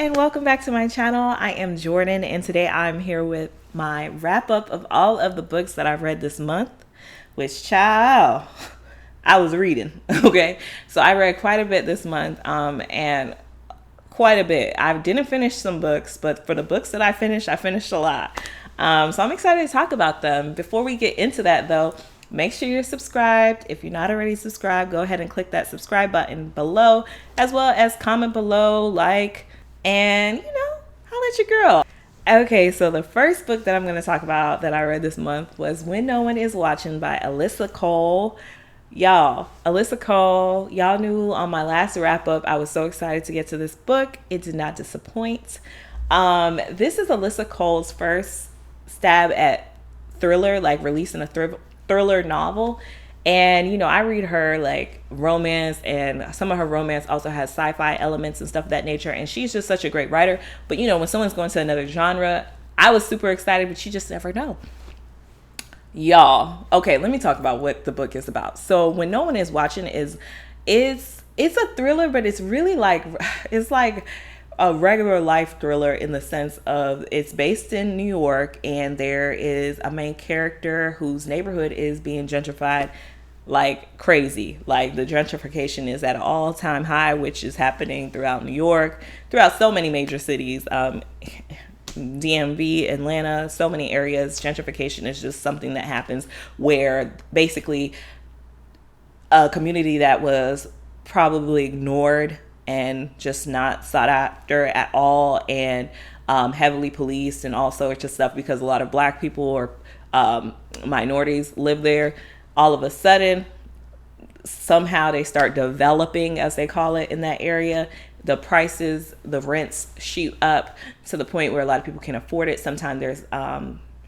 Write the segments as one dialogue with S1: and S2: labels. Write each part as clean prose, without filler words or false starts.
S1: and welcome back to my channel. I am Jordan, and today I'm here with my wrap up of all of the books that I've read this month, which, child, I was reading. Okay, so I read quite a bit this month, and quite a bit. I didn't finish some books, but for the books that I finished a lot. So I'm excited to talk about them. Before we get into that, though, make sure you're subscribed. If you're not already subscribed, go ahead and click that subscribe button below, as well as comment below, like, and, holla at your girl. Okay, so the first book that I'm going to talk about that I read this month was When No One Is Watching by Alyssa Cole. Alyssa Cole, y'all knew on my last wrap up, I was so excited to get to this book. It did not disappoint. This is Alyssa Cole's first stab at thriller, like releasing a thriller novel. And, I read her like romance, and some of her romance also has sci-fi elements and stuff of that nature. And she's just such a great writer. But, when someone's going to another genre, I was super excited, but you just never know. Y'all, okay, let me talk about what the book is about. So When No One Is Watching it's a thriller, but it's really it's like a regular life thriller in the sense of it's based in New York, and there is a main character whose neighborhood is being gentrified like crazy. Like, the gentrification is at an all-time high, which is happening throughout New York, throughout so many major cities, DMV, Atlanta, so many areas. Gentrification is just something that happens where basically a community that was probably ignored and just not sought after at all, and heavily policed and all sorts of stuff, because a lot of Black people or minorities live there. All of a sudden, somehow they start developing, as they call it, in that area. The prices, the rents shoot up to the point where a lot of people can't afford it. Sometimes there's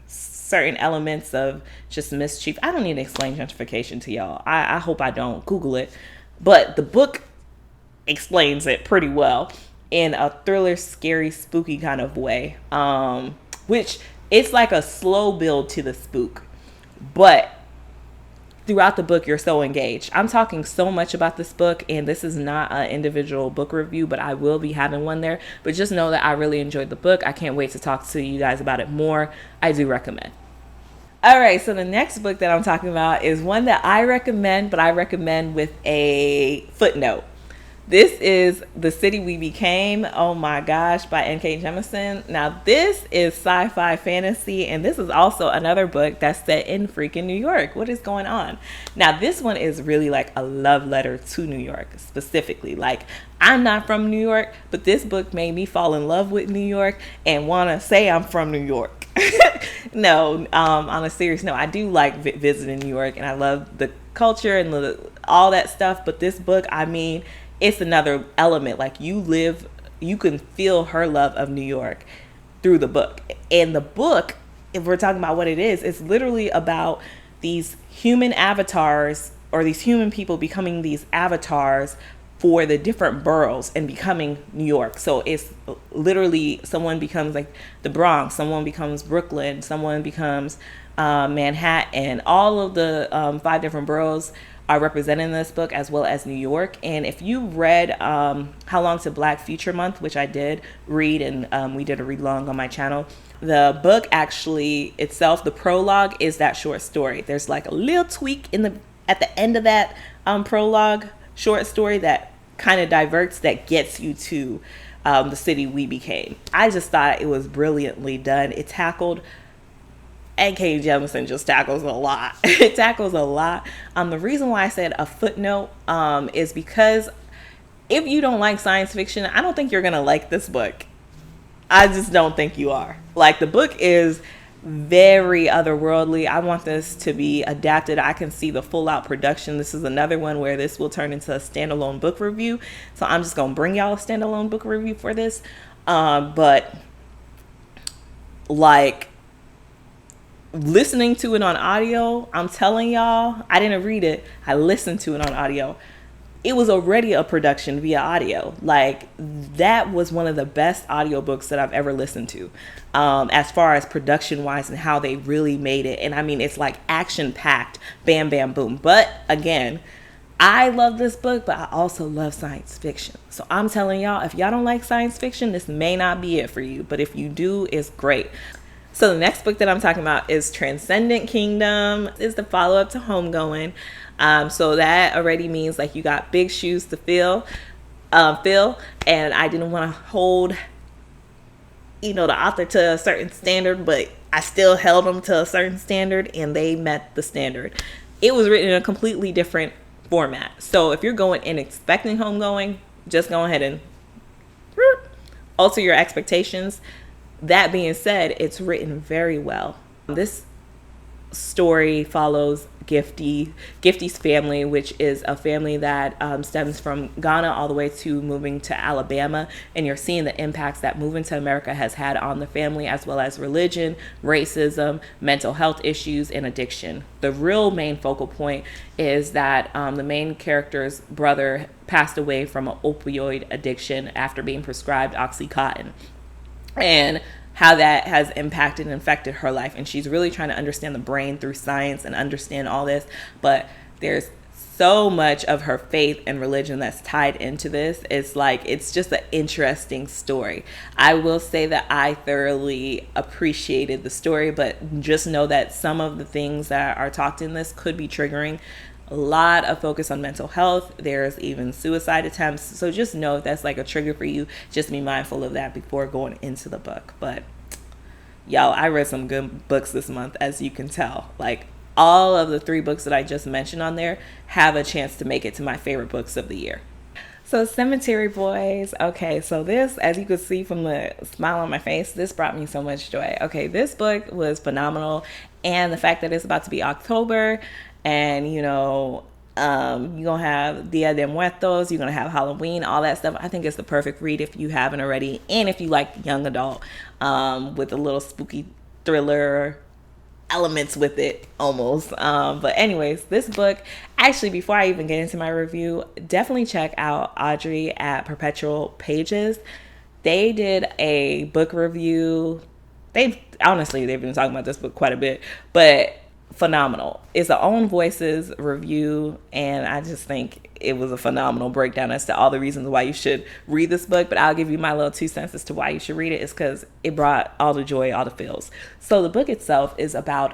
S1: certain elements of just mischief. I don't need to explain gentrification to y'all. I hope I don't. Google it. But the book explains it pretty well in a thriller, scary, spooky kind of way, which it's like a slow build to the spook, but throughout the book you're so engaged. I'm talking so much about this book, and this is not an individual book review, but I will be having one there. But just know that I really enjoyed the book. I can't wait to talk to you guys about it more. I do recommend. All right, so the next book that I'm talking about is one that I recommend, but I recommend with a footnote. This is The City We Became, oh my gosh, by N.K. Jemisin. Now, this is sci-fi fantasy, and this is also another book that's set in freaking New York. What is going on? Now, this one is really like a love letter to New York specifically. Like, I'm not from New York, but this book made me fall in love with New York and want to say I'm from New York. No, on a serious note, I do like visiting New York, and I love the culture and all that stuff. But this book, I mean, it's another element. Like, you can feel her love of New York through the book. And the book, if we're talking about what it is, it's literally about these human avatars, or these human people becoming these avatars for the different boroughs and becoming New York. So it's literally, someone becomes like the Bronx, someone becomes Brooklyn, someone becomes Manhattan. All of the 5 different boroughs are represented in this book, as well as New York. And if you read How Long to Black Future Month, which I did read, and we did a read along on my channel, the book actually itself, the prologue, is that short story. There's like a little tweak at the end of that prologue short story that kind of diverts, that gets you to The City We Became. I just thought it was brilliantly done. It tackled, N.K. Jemisin just tackles a lot. It tackles a lot. The reason why I said a footnote is because if you don't like science fiction, I don't think you're going to like this book. I just don't think you are. Like, the book is very otherworldly. I want this to be adapted. I can see the full out production. This is another one where this will turn into a standalone book review. So I'm just going to bring y'all a standalone book review for this. But like, listening to it on audio, I'm telling y'all, I didn't read it. I listened to it on audio. It was already a production via audio. Like, that was one of the best audiobooks that I've ever listened to, as far as production wise and how they really made it. And I mean, it's like action packed, bam, bam, boom. But again, I love this book, but I also love science fiction. So I'm telling y'all, if y'all don't like science fiction, this may not be it for you. But if you do, it's great. So the next book that I'm talking about is Transcendent Kingdom. It's the follow-up to Homegoing. So that already means like you got big shoes to fill. And I didn't want to hold, the author to a certain standard, but I still held them to a certain standard, and they met the standard. It was written in a completely different format. So if you're going in expecting Homegoing, just go ahead and alter your expectations. That being said, it's written very well. This story follows Gifty's family, which is a family that stems from Ghana all the way to moving to Alabama, and you're seeing the impacts that moving to America has had on the family, as well as religion, racism, mental health issues, and addiction. The real main focal point is that the main character's brother passed away from an opioid addiction after being prescribed Oxycontin, and how that has impacted and affected her life. And she's really trying to understand the brain through science and understand all this. But there's so much of her faith and religion that's tied into this. It's just an interesting story. I will say that I thoroughly appreciated the story, but just know that some of the things that are talked in this could be triggering. A lot of focus on mental health. There's even suicide attempts. So just know if that's like a trigger for you, just be mindful of that before going into the book. But y'all, I read some good books this month, as you can tell. Like, all of the 3 books that I just mentioned on there have a chance to make it to my favorite books of the year. So Cemetery Boys. Okay, so this, as you could see from the smile on my face, this brought me so much joy. Okay, this book was phenomenal. And the fact that it's about to be October, and you're gonna have Dia de Muertos, you're gonna have Halloween, all that stuff. I think it's the perfect read if you haven't already, and if you like young adult with a little spooky thriller elements with it almost. But anyways, this book, actually, before I even get into my review, definitely check out Audrey at Perpetual Pages. They did a book review. They've been talking about this book quite a bit, but phenomenal. It's an Own Voices review, and I just think it was a phenomenal breakdown as to all the reasons why you should read this book. But I'll give you my little 2 cents as to why you should read it. Is because it brought all the joy, all the feels. So the book itself is about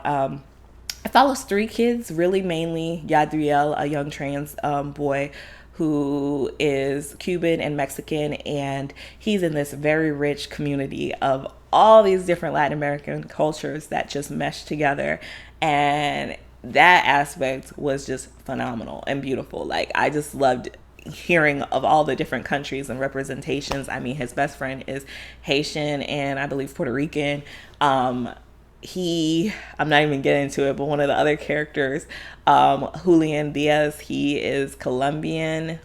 S1: it follows 3 kids, really mainly Yadriel, a young trans boy who is Cuban and Mexican, and he's in this very rich community of all these different Latin American cultures that just mesh together. And that aspect was just phenomenal and beautiful. Like, I just loved hearing of all the different countries and representations. I mean, his best friend is Haitian and I believe Puerto Rican. I'm not even getting into it, but one of the other characters, Julian Diaz, he is Colombian.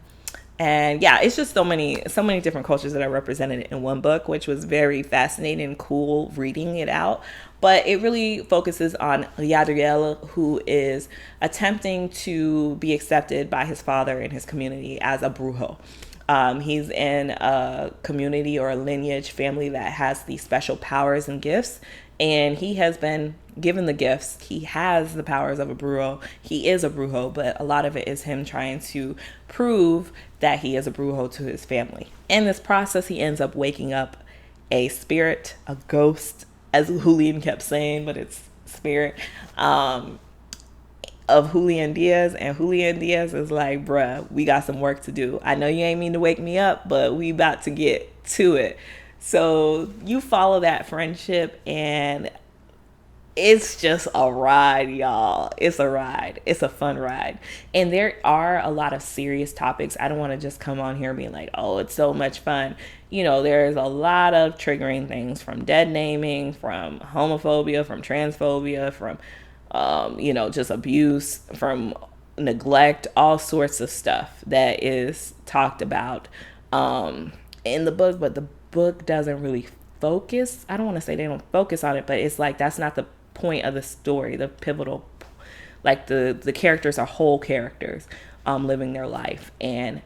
S1: And yeah, it's just so many different cultures that are represented in one book, which was very fascinating and cool reading it out. But it really focuses on Yadriel, who is attempting to be accepted by his father and his community as a brujo. He's in a community or a lineage family that has these special powers and gifts, and he has been given the gifts. He has the powers of a brujo. He is a brujo, but a lot of it is him trying to prove that he is a brujo to his family. In this process, he ends up waking up a spirit, a ghost, as Julian kept saying, but it's spirit, of Julian Diaz. And Julian Diaz is like, bruh, we got some work to do. I know you ain't mean to wake me up, but we about to get to it. So you follow that friendship, and it's just a ride, y'all. It's a ride. It's a fun ride. And there are a lot of serious topics. I don't want to just come on here being like, oh, it's so much fun. There's a lot of triggering things, from dead naming, from homophobia, from transphobia, from, just abuse, from neglect, all sorts of stuff that is talked about in the book. But the book doesn't really focus. I don't want to say they don't focus on it, but it's like that's not the point of the story, the pivotal, like the characters are whole characters living their life and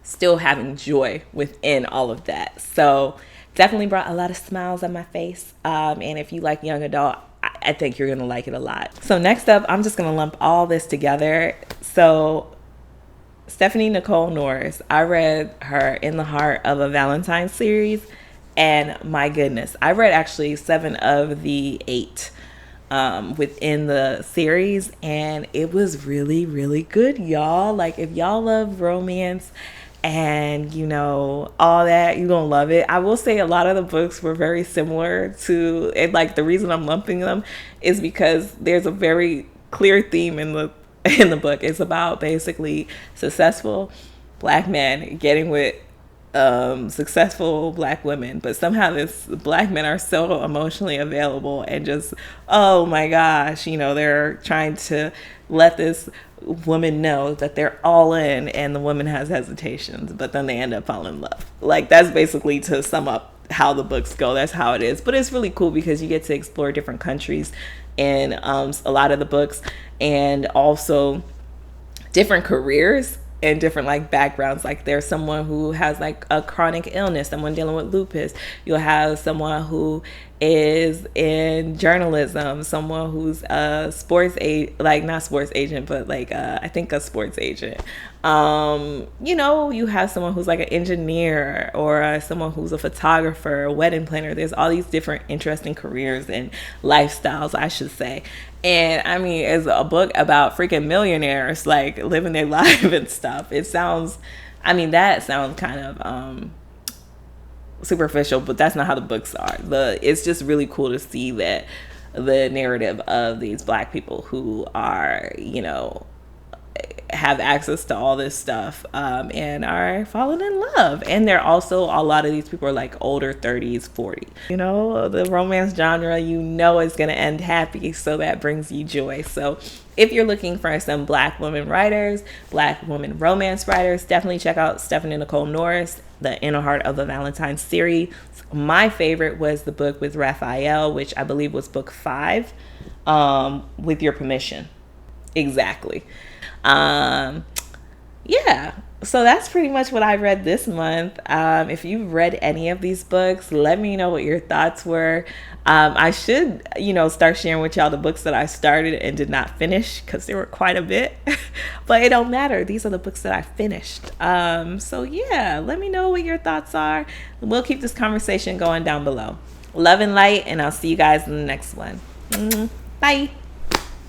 S1: still having joy within all of that. So definitely brought a lot of smiles on my face, and if you like young adult, I think you're gonna like it a lot. So next up, I'm just gonna lump all this together. So Stephanie Nicole Norris. I read her In the Heart of a Valentine series, and my goodness, I read actually 7 of the 8 within the series, and it was really, really good, y'all. Like, if y'all love romance and all that, you're gonna love it. I will say a lot of the books were very similar to it. Like, the reason I'm lumping them is because there's a very clear theme in the book. It's about basically successful black men getting with successful black women, but somehow this black men are so emotionally available and just, oh my gosh, they're trying to let this woman know that they're all in, and the woman has hesitations, but then they end up falling in love. Like, that's basically, to sum up how the books go, that's how it is. But it's really cool because you get to explore different countries in a lot of the books, and also different careers and different like backgrounds. Like, there's someone who has like a chronic illness, someone dealing with lupus. You'll have someone who is in journalism, someone who's a not sports agent, but like I think a sports agent. You have someone who's like an engineer, or someone who's a photographer, a wedding planner. There's all these different interesting careers and lifestyles, I should say. And I mean, it's a book about freaking millionaires, like, living their life and stuff. That sounds kind of superficial, but that's not how the books are. It's just really cool to see that the narrative of these black people who are, have access to all this stuff, and are falling in love. And they're also, a lot of these people are like older 30s, 40. The romance genre, is going to end happy, so that brings you joy. So if you're looking for some black women writers, black women romance writers, definitely check out Stephanie Nicole Norris, the In the Heart of the Valentine series. My favorite was the book with Raphael, which I believe was book 5, With Your Permission. Exactly. Yeah, so that's pretty much what I read this month. If you've read any of these books, let me know what your thoughts were. I should, start sharing with y'all the books that I started and did not finish, because there were quite a bit, but it don't matter. These are the books that I finished. So yeah, let me know what your thoughts are. We'll keep this conversation going down below. Love and light, and I'll see you guys in the next one. Bye.